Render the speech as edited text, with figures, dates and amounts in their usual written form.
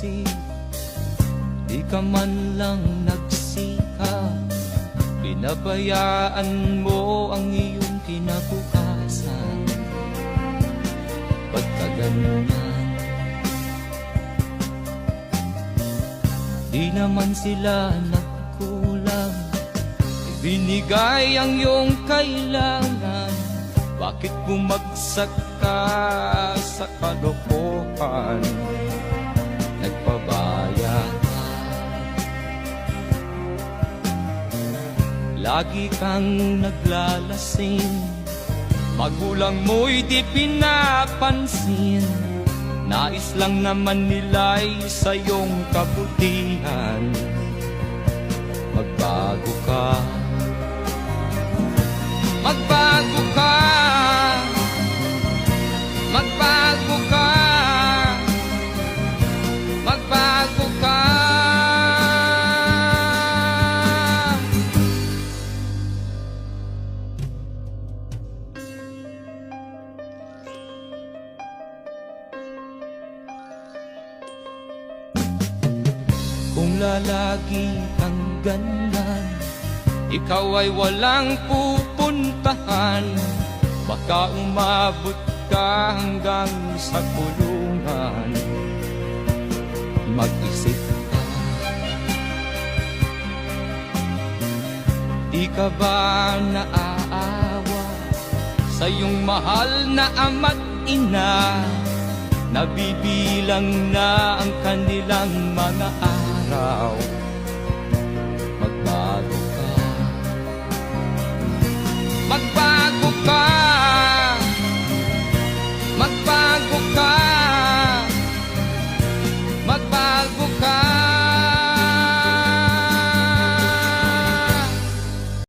pansin, di ka man lang nagsikap. Pinabayaan mo ang iyong kinabukasan. Pagkaganyan, di naman sila nagkulang. Binigay ang iyong kailangan. Bakit bumagsak ka sa kalokohan? Nagpabaya ka, lagi kang naglalasing. Magulang mo'y di pinapansin. Nais lang naman nila'y sa iyong kabutihan. Magbago ka, magbago ka, magbago ka, magbago ka. Kung lalagi kang ganyan, ikaw ay walang pupuntahan. Baka umabot ka hanggang sa kulungan. Mag-isip ka, di ka ba naaawa sa iyong mahal na ama't ina? Nabibilang na ang kanilang mga araw. Magbago ka, magbago ka.